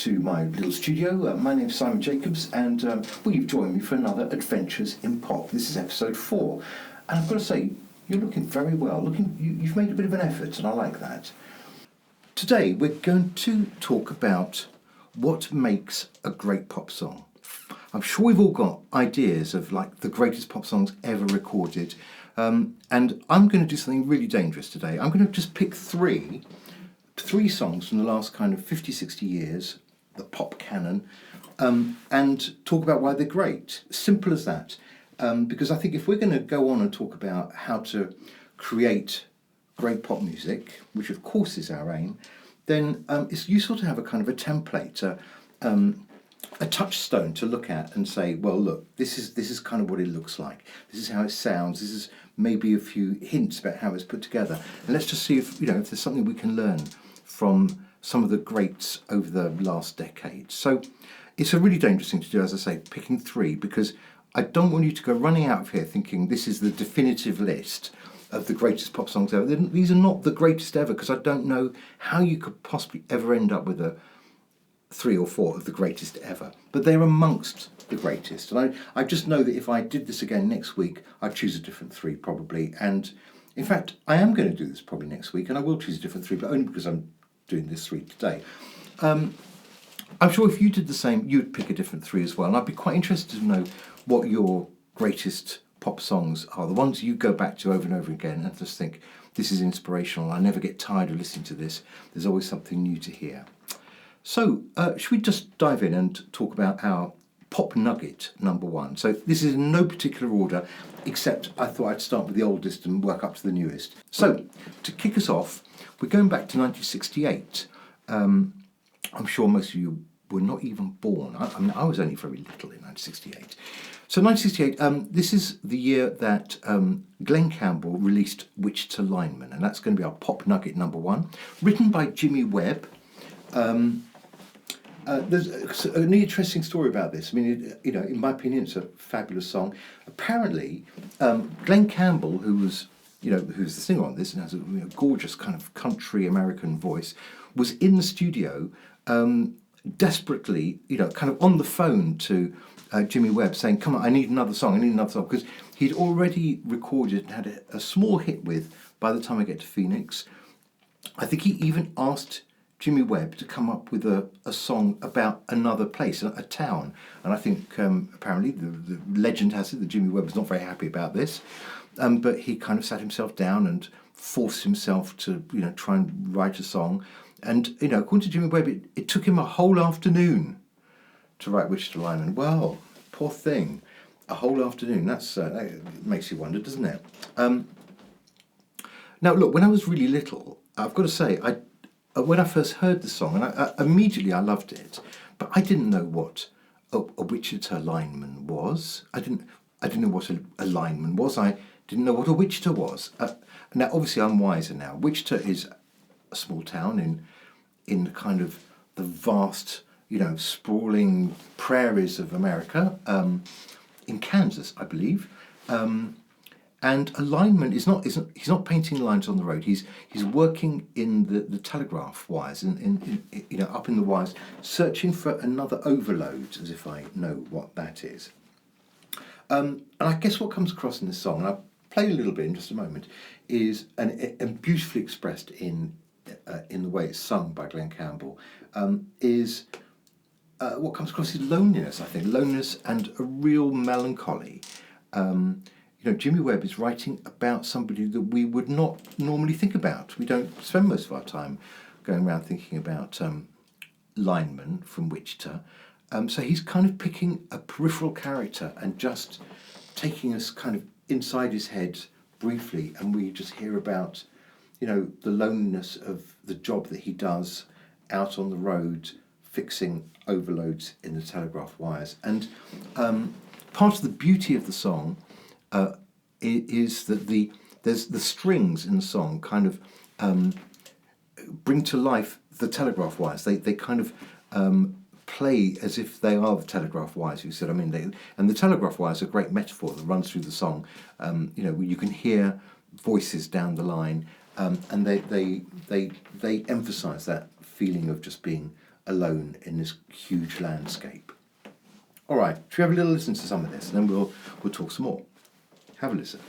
to my little studio. My name's Simon Jacobs, and you've joined me for another Adventures in Pop. This is episode 4, and I've got to say, you're looking very well. You've made a bit of an effort, and I like that. Today, we're going to talk about what makes a great pop song. I'm sure we've all got ideas of like the greatest pop songs ever recorded, and I'm going to do something really dangerous today. I'm going to just pick three songs from the last kind of 50, 60 years, the pop canon, and talk about why they're great. Simple as that. Because I think if we're going to go on and talk about how to create great pop music, which of course is our aim, then it's useful to have a kind of a template, a touchstone to look at and say, well, look, this is kind of what it looks like. This is how it sounds. This is maybe a few hints about how it's put together. And let's just see if there's something we can learn from some of the greats over the last decade. So it's a really dangerous thing to do, as I say, picking three, because I don't want you to go running out of here thinking this is the definitive list of the greatest pop songs ever. These are not the greatest ever, because I don't know how you could possibly ever end up with a 3 or 4 of the greatest ever. But they're amongst the greatest. And I just know that if I did this again next week, I'd choose a different 3 probably. And in fact, I am going to do this probably next week, and I will choose a different 3, but only because I'm doing this 3 today. I'm sure if you did the same, you'd pick a different 3 as well. And I'd be quite interested to know what your greatest pop songs are, the ones you go back to over and over again and just think, this is inspirational. I never get tired of listening to this. There's always something new to hear. So should we just dive in and talk about our pop nugget number 1? So this is in no particular order, except I thought I'd start with the oldest and work up to the newest. So to kick us off, we're going back to 1968. I'm sure most of you were not even born. I was only very little in 1968. So 1968, this is the year that Glenn Campbell released Wichita Lineman, and that's going to be our pop nugget number 1, written by Jimmy Webb. There's an interesting story about this. I mean, in my opinion, it's a fabulous song. Apparently, Glenn Campbell, who's the singer on this and has a gorgeous kind of country American voice, was in the studio desperately, kind of on the phone to Jimmy Webb saying, come on, I need another song, because he'd already recorded and had a small hit with By the Time I Get to Phoenix. I think he even asked Jimmy Webb to come up with a song about another place, a town. And I think apparently the legend has it that Jimmy Webb was not very happy about this. But he kind of sat himself down and forced himself to, try and write a song. And, according to Jimmy Webb, it took him a whole afternoon to write Wichita Lineman. Well, poor thing. A whole afternoon. That makes you wonder, doesn't it? Now, look, when I was really little, I've got to say, when I first heard the song, and I immediately I loved it, but I didn't know what a Wichita lineman was. I didn't know what a lineman was. I didn't know what a Wichita was. Now, obviously, I'm wiser now. Wichita is a small town in kind of the vast, sprawling prairies of America, in Kansas, I believe. And a lineman he's not painting lines on the road. He's working in the telegraph wires, up in the wires, searching for another overload, as if I know what that is. And I guess what comes across in this song, and I'll play a little bit in just a moment, is and beautifully expressed in the way it's sung by Glenn Campbell, is what comes across is loneliness. I think loneliness and a real melancholy. Jimmy Webb is writing about somebody that we would not normally think about. We don't spend most of our time going around thinking about linemen from Wichita. So he's kind of picking a peripheral character and just taking us kind of inside his head briefly, and we just hear about, the loneliness of the job that he does out on the road, fixing overloads in the telegraph wires. And part of the beauty of the song is that there's the strings in the song kind of bring to life the telegraph wires. They kind of play as if they are the telegraph wires. You said, and the telegraph wires are a great metaphor that runs through the song. You can hear voices down the line, and they emphasise that feeling of just being alone in this huge landscape. All right, should we have a little listen to some of this, and then we'll talk some more. Have a listen.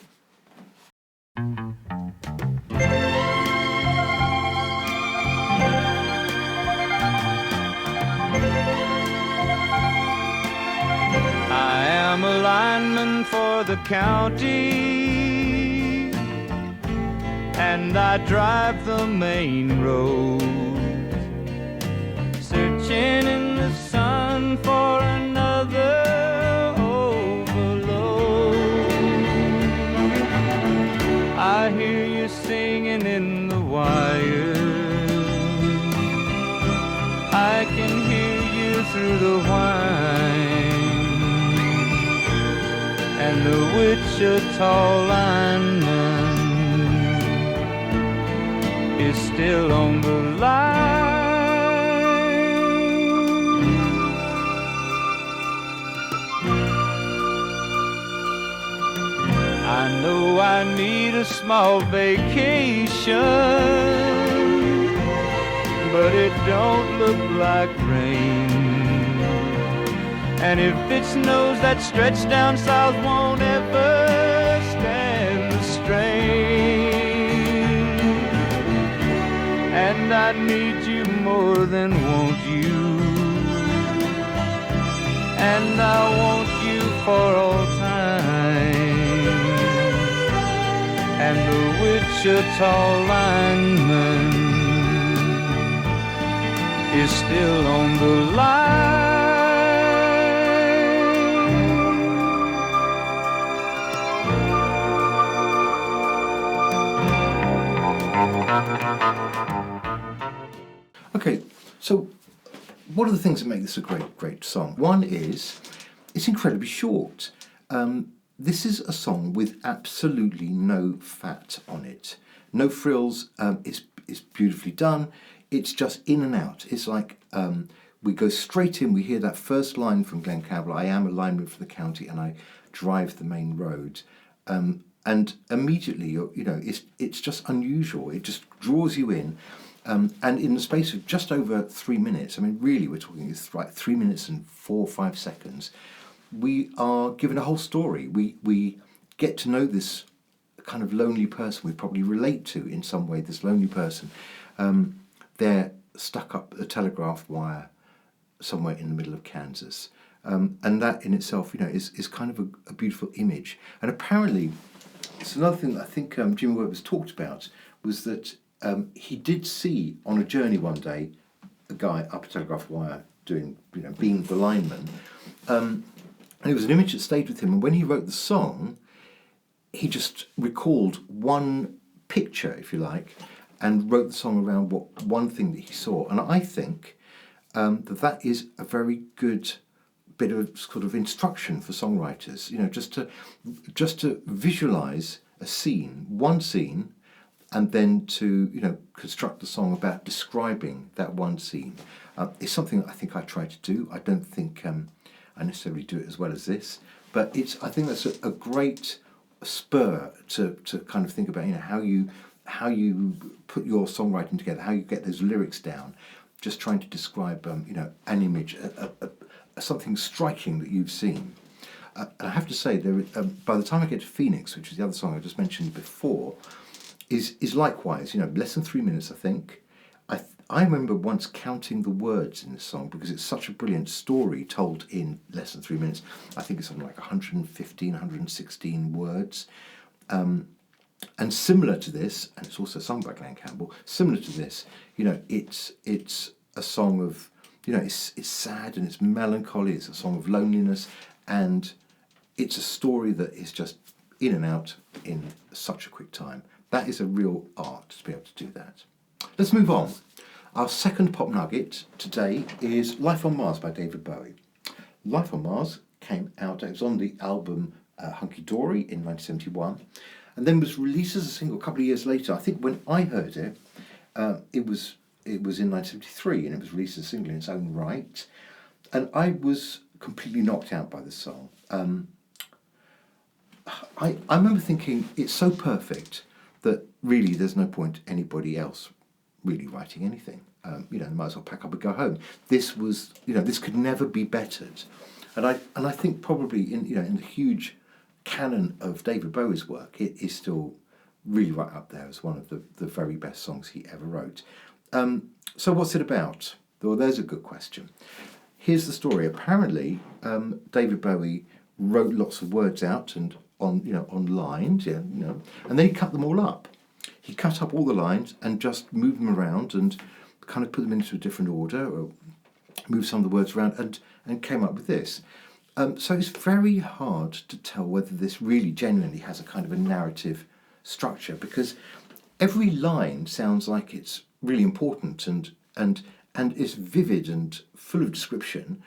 I am a lineman for the county, and I drive the main road, searching in the sun for another overload. I hear you singing in the wire, I can hear you through the whine, and the Wichita lineman is still on the line. I know I need a small vacation, but it don't look like rain. And if it snows, that stretch down south won't ever stand the strain. And I need you more than want you, and I want you for all time. And the Wichita lineman is still on the line. Okay, so what are the things that make this a great song? One is it's incredibly short. This is a song with absolutely no fat on it, no frills. It's beautifully done. It's just in and out. It's like we go straight in. We hear that first line from Glenn Campbell: "I am a lineman for the county, and I drive the main road." And immediately, it's just unusual. It just draws you in. And in the space of just over 3 minutes, I mean, really, we're talking like 3 minutes and 4 or 5 seconds, we are given a whole story. We get to know this kind of lonely person we probably relate to in some way, this lonely person. They're stuck up a telegraph wire somewhere in the middle of Kansas. And that in itself, is kind of a beautiful image. And apparently, it's another thing that I think Jimmy Webber's talked about, was that he did see on a journey one day a guy up a telegraph wire doing, being the lineman. And it was an image that stayed with him. And when he wrote the song, he just recalled one picture, if you like, and wrote the song around one thing that he saw. And I think that is a very good bit of sort of instruction for songwriters, just to visualize a scene, one scene, and then to construct the song about describing that one scene. It's something that I think I try to do. I don't think I necessarily do it as well as this, but I think that's a great spur to kind of think about how you put your songwriting together, how you get those lyrics down, just trying to describe an image, something striking that you've seen. And I have to say, by the time I get to Phoenix, which is the other song I just mentioned before, is likewise, less than 3 minutes, I think. I remember once counting the words in this song, because it's such a brilliant story told in less than 3 minutes. I think it's something like 115, 116 words. And similar to this, and it's also sung by Glenn Campbell, similar to this, it's a song of, it's sad and it's melancholy, it's a song of loneliness, and it's a story that is just in and out in such a quick time. That is a real art to be able to do that. Let's move on. Our second pop nugget today is Life on Mars by David Bowie. Life on Mars came out, it was on the album Hunky Dory in 1971, and then was released as a single a couple of years later. I think when I heard it, it was in 1973, and it was released as a single in its own right. And I was completely knocked out by this song. I remember thinking, it's so perfect that really there's no point anybody else really writing anything. you know, might as well pack up and go home. This was, you know, this could never be bettered. And I think probably in, you know, in the huge canon of David Bowie's work, it is still really right up there as one of the very best songs he ever wrote. So what's it about? Well, there's a good question. Here's the story. Apparently, David Bowie wrote lots of words out and on lines, yeah, you know, and then he cut them all up. He cut up all the lines and just moved them around and kind of put them into a different order, or moved some of the words around and came up with this. So it's very hard to tell whether this really genuinely has a kind of a narrative structure, because every line sounds like it's really important and is vivid and full of description,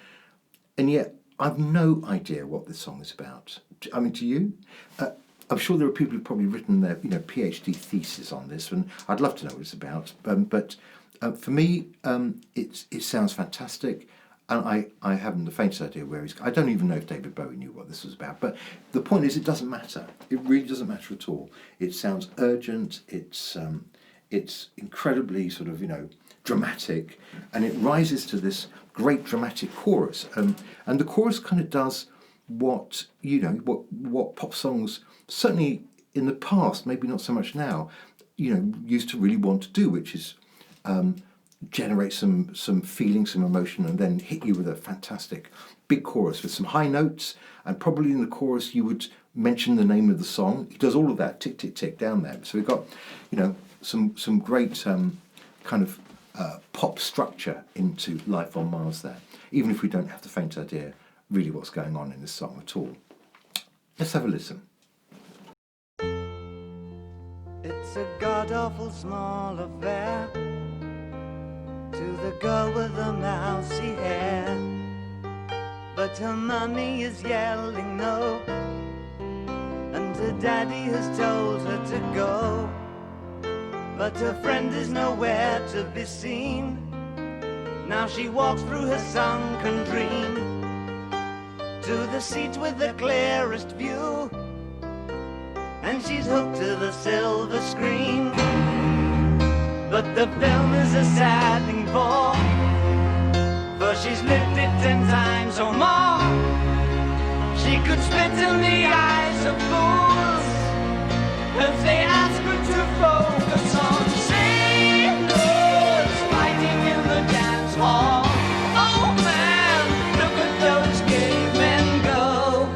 and yet I've no idea what this song is about. I mean, do you? I'm sure there are people who've probably written their PhD thesis on this, and I'd love to know what it's about. But for me, it sounds fantastic, and I haven't the faintest idea where he's. I don't even know if David Bowie knew what this was about. But the point is, it doesn't matter. It really doesn't matter at all. It sounds urgent. It's incredibly sort of dramatic, and it rises to this great dramatic chorus. And the chorus kind of does what pop songs, certainly in the past, maybe not so much now, used to really want to do, which is generate some feeling, some emotion, and then hit you with a fantastic big chorus with some high notes. And probably in the chorus you would mention the name of the song. He does all of that tick tick tick down there. So we've got some great kind of pop structure into Life on Mars there, even if we don't have the faint idea really what's going on in this song at all. Let's have a listen. It's a god-awful small affair to the girl with the mousy hair, but her mummy is yelling no, and her daddy has told her to go, but her friend is nowhere to be seen. Now she walks through her sunken dream to the seat with the clearest view, and she's hooked to the silver screen. But the film is a sad thing for she's lived it 10 times or more. She could spit in the eyes of fools if they ask her to focus on sailors fighting in the dance hall. Oh man, look at those cavemen go.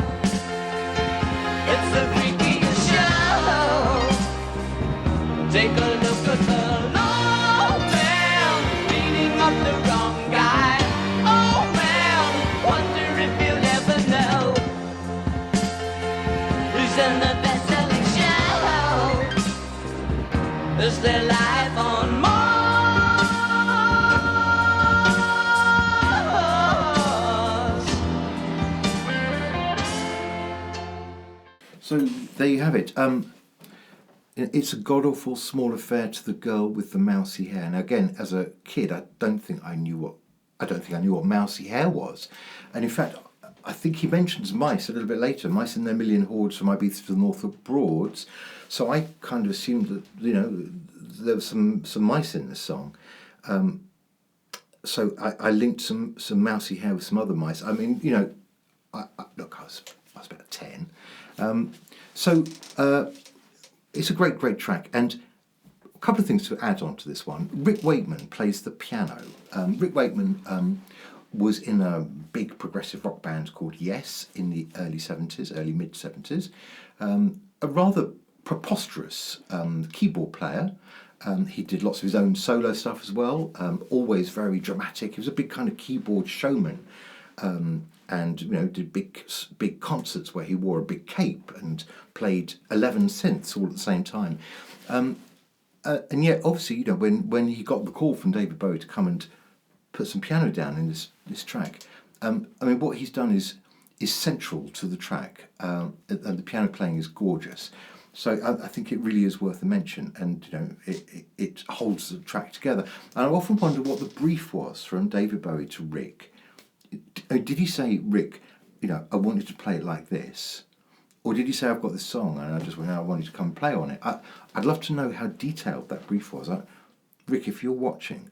It's the freakiest show. Take a look at the low man beating up the wrong guy. Oh man, wonder if you'll ever know who's in the best-selling show. Is their life on Mars? So there you have it. It's a god-awful small affair to the girl with the mousy hair. Now again, as a kid, I don't think I knew what mousy hair was, and in fact, I think he mentions mice a little bit later. Mice in their million hordes from Ibiza to the north of Broads. So I kind of assumed that there was some mice in this song. So I linked some mousy hair with some other mice. I mean, I was about 10. It's a great track, and a couple of things to add on to this one. Rick Wakeman plays the piano. Rick Wakeman was in a big progressive rock band called Yes in the early mid 70s. A rather preposterous keyboard player. He did lots of his own solo stuff as well, always very dramatic. He was a big kind of keyboard showman. And did big concerts where he wore a big cape and played 11 synths all at the same time. And yet, obviously, when he got the call from David Bowie to come and put some piano down in this track, what he's done is central to the track, and the piano playing is gorgeous. So I think it really is worth a mention, and it holds the track together. And I often wonder what the brief was from David Bowie to Rick. Did he say, Rick, I wanted to play it like this? Or did he say, I've got this song and I just went, I wanted to come and play on it? I'd love to know how detailed that brief was. Rick, if you're watching,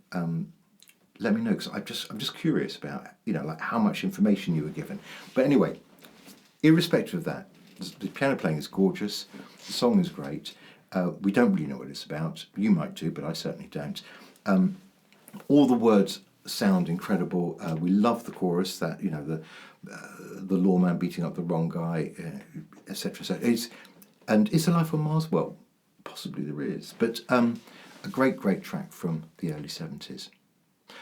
let me know, because I'm just curious about, like how much information you were given. But anyway, irrespective of that, the piano playing is gorgeous. The song is great. We don't really know what it's about. You might do, but I certainly don't. All the words sound incredible. We love the chorus, that the lawman beating up the wrong guy, etc. So is there life on Mars? Well, possibly there is, but a great track from the early 70s.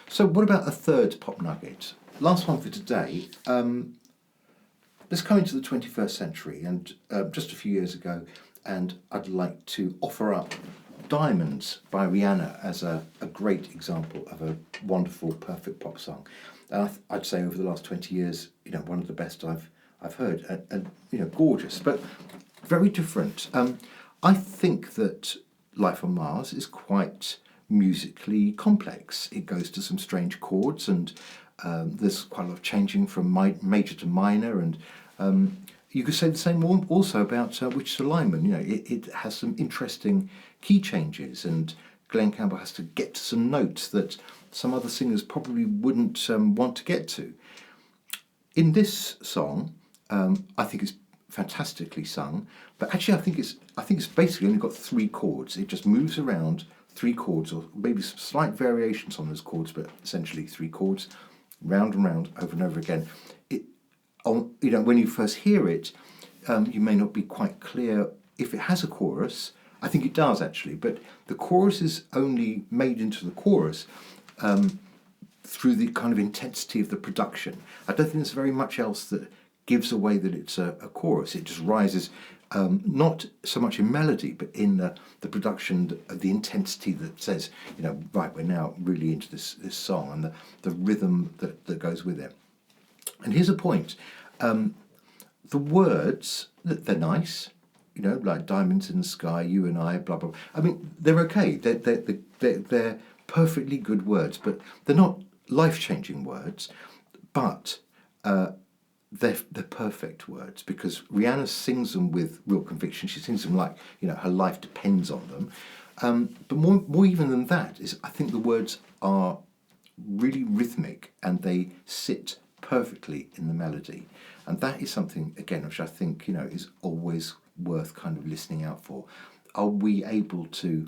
So what about a third pop nugget? Last one for today. Let's come into the 21st century, and just a few years ago, and I'd like to offer up Diamonds by Rihanna as a great example of a wonderful, perfect pop song. And I'd say over the last 20 years, one of the best I've heard, and gorgeous, but very different. I think that Life on Mars is quite musically complex. It goes to some strange chords, and there's quite a lot of changing from major to minor, and you could say the same also about Which to Lyman. It has some interesting key changes, and Glenn Campbell has to get to some notes that some other singers probably wouldn't want to get to. In this song, I think it's fantastically sung, but actually I think it's basically only got 3 chords. It just moves around 3 chords, or maybe some slight variations on those chords, but essentially 3 chords, round and round, over and over again. When you first hear it, you may not be quite clear if it has a chorus. I think it does actually, but the chorus is only made into the chorus through the kind of intensity of the production. I don't think there's very much else that gives away that it's a chorus. It just rises, not so much in melody, but in the production, the intensity that says, right, we're now really into this song, and the rhythm that goes with it. And here's a point. The words, they're nice, like diamonds in the sky, you and I, blah, blah. I mean, they're okay. They're perfectly good words, but they're not life-changing words. But they're perfect words, because Rihanna sings them with real conviction. She sings them like, her life depends on them. But more even than that is, I think the words are really rhythmic, and they sit perfectly in the melody. And that is something, again, which I think, is always worth kind of listening out for. Are we able to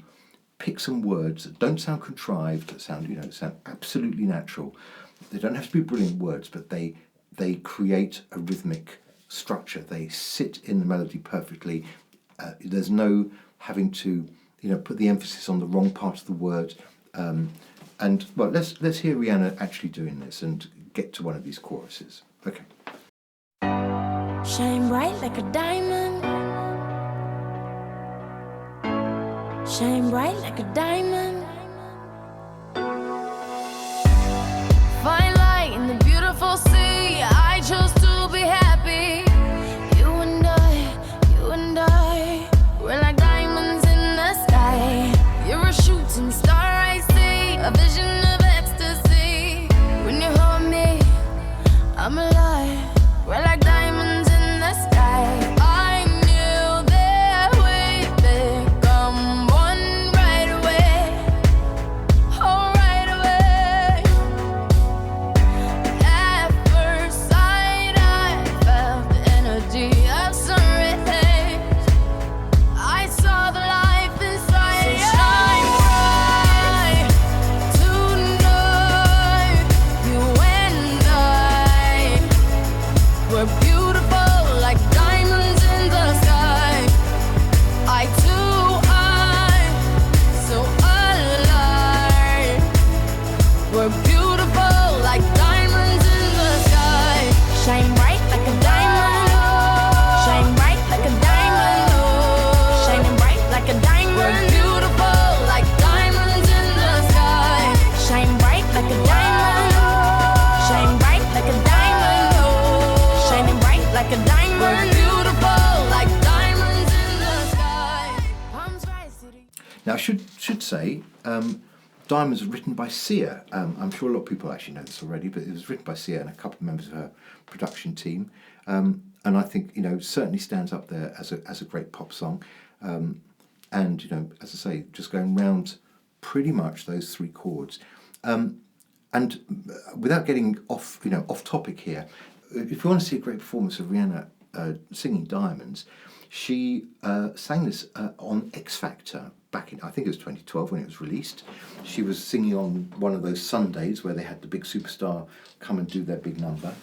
pick some words that don't sound contrived, that sound, sound absolutely natural? They don't have to be brilliant words, but they create a rhythmic structure. They sit in the melody perfectly. There's no having to, put the emphasis on the wrong part of the word. And well, let's hear Rihanna actually doing this and get to one of these choruses. Okay. Shine bright like a diamond. Shine bright like a diamond. Fine light in the beautiful sea. I chose to be happy. You and I, we're like diamonds in the sky. You're a shooting star, I see, a vision of ecstasy. When you hold me, I'm alive. We're like diamonds in the sky. I knew that we'd become one right away. Oh, right away. At first sight, I felt the energy of sunrise. I saw the life inside. So shine bright tonight. You and I, we're beautiful like diamonds in the sky. I too, I'm so alive. We're beautiful like diamonds in the sky. Shine bright like a diamond. Shine bright like a diamond. Shining bright like a diamond. We're beautiful like diamonds in the sky. Shine bright like a diamond. Shine bright like a diamond. Shining bright like a diamond. We're beautiful like diamonds in the sky. Palms rise to the Now, I should say, Diamonds was written by Sia. I'm sure a lot of people actually know this already, but it was written by Sia and a couple of members of her production team. And I think, certainly stands up there as a great pop song. And, as I say, just going round pretty much those 3 chords. And without getting off topic here, if you want to see a great performance of Rihanna singing Diamonds, she sang this on X Factor back in, I think it was 2012 when it was released. She was singing on one of those Sundays where they had the big superstar come and do their big number.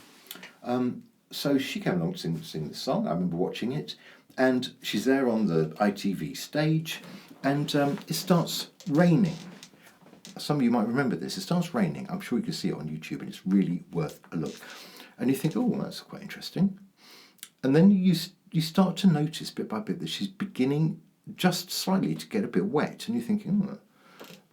So she came along to sing this song. I remember watching it, and she's there on the ITV stage, and it starts raining. Some of you might remember this. It starts raining. I'm sure you can see it on YouTube, and it's really worth a look. And you think, oh, that's quite interesting. And then you start to notice bit by bit that she's beginning just slightly to get a bit wet, and you're thinking, oh,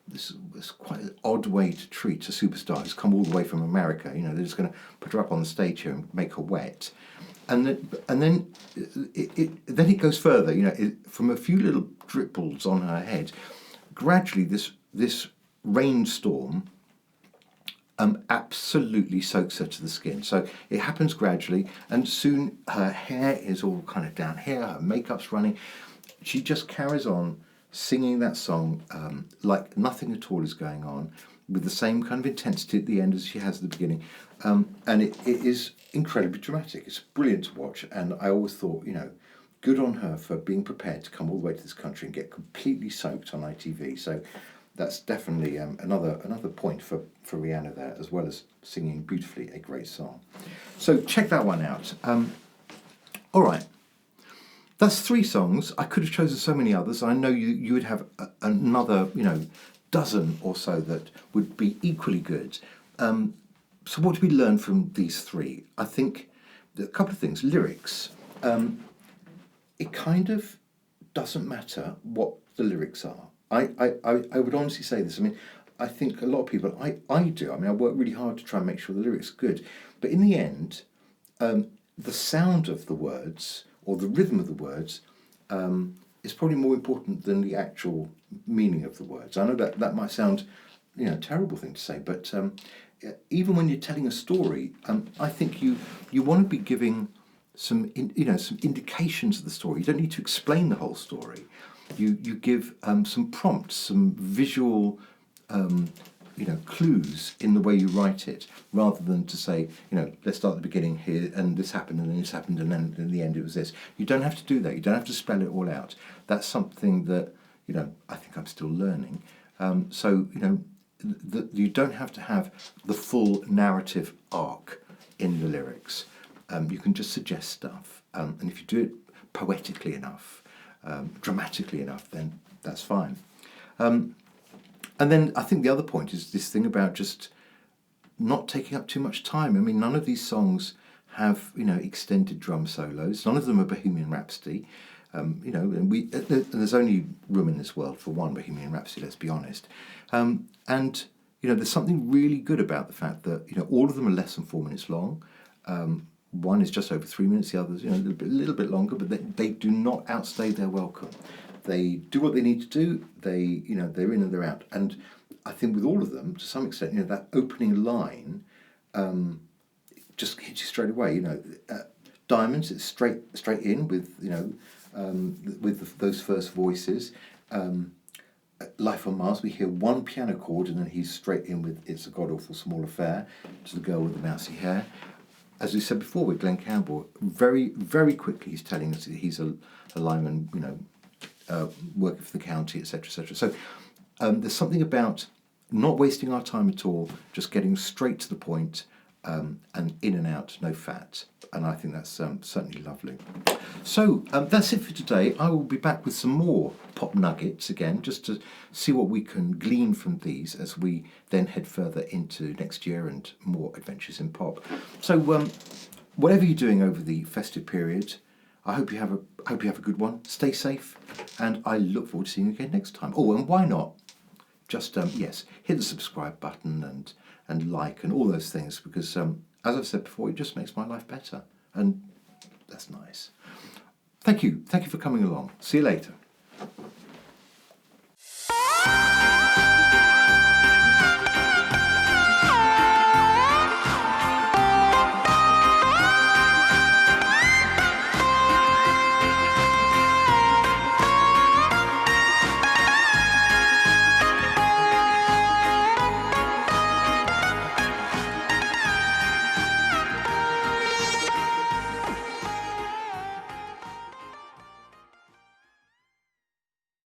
this is quite an odd way to treat a superstar who's come all the way from America. You know, they're just going to put her up on the stage here and make her wet. And then it goes further. You know, from a few little dripples on her head, gradually this rainstorm absolutely soaks her to the skin. So it happens gradually, and soon her hair is all kind of down here, her makeup's running. She just carries on singing that song like nothing at all is going on, with the same kind of intensity at the end as she has at the beginning. And it is incredibly dramatic. It's brilliant to watch, and I always thought, you know, good on her for being prepared to come all the way to this country and get completely soaked on ITV. So that's definitely another point for Rihanna there, as well as singing beautifully a great song. So check that one out. All right. That's 3 songs. I could have chosen so many others. I know you would have another, dozen or so that would be equally good. So what do we learn from these 3? I think a couple of things. Lyrics. It kind of doesn't matter what the lyrics are. I would honestly say this. I mean, I think a lot of people, I do. I mean, I work really hard to try and make sure the lyrics are good. But in the end, the sound of the words or the rhythm of the words is probably more important than the actual meaning of the words. I know that might sound, a terrible thing to say, but even when you're telling a story, I think you want to be giving some indications of the story. You don't need to explain the whole story. You give some prompts, some visual clues in the way you write it, rather than to say, let's start at the beginning here, and this happened, and then this happened, and then in the end it was this. You don't have to do that. You don't have to spell it all out. That's something that, I think I'm still learning. You don't have to have the full narrative arc in the lyrics. You can just suggest stuff. And if you do it poetically enough, dramatically enough, then that's fine. And then I think the other point is this thing about just not taking up too much time. I mean, none of these songs have, extended drum solos. None of them are Bohemian Rhapsody. And there's only room in this world for one Bohemian Rhapsody, let's be honest. There's something really good about the fact that, all of them are less than 4 minutes long. One is just over 3 minutes, the other's, a little bit longer, but they do not outstay their welcome. They do what they need to do. They're in and they're out. And I think with all of them, to some extent, that opening line just hits you straight away. Diamonds, it's straight in with those first voices. Life on Mars, we hear one piano chord, and then he's straight in with "It's a God Awful Small Affair" to the girl with the mousy hair. As we said before with Glenn Campbell, very, very quickly he's telling us that he's a lineman, working for the county, etc., etc. So there's something about not wasting our time at all, just getting straight to the point, and in and out, no fat. And I think that's certainly lovely. So that's it for today. I will be back with some more pop nuggets again, just to see what we can glean from these as we then head further into next year and more adventures in pop. So whatever you're doing over the festive period, I hope you have a good one. Stay safe, and I look forward to seeing you again next time. Oh, and why not? Just hit the subscribe button and like and all those things, because as I've said before, it just makes my life better, and that's nice. Thank you for coming along. See you later.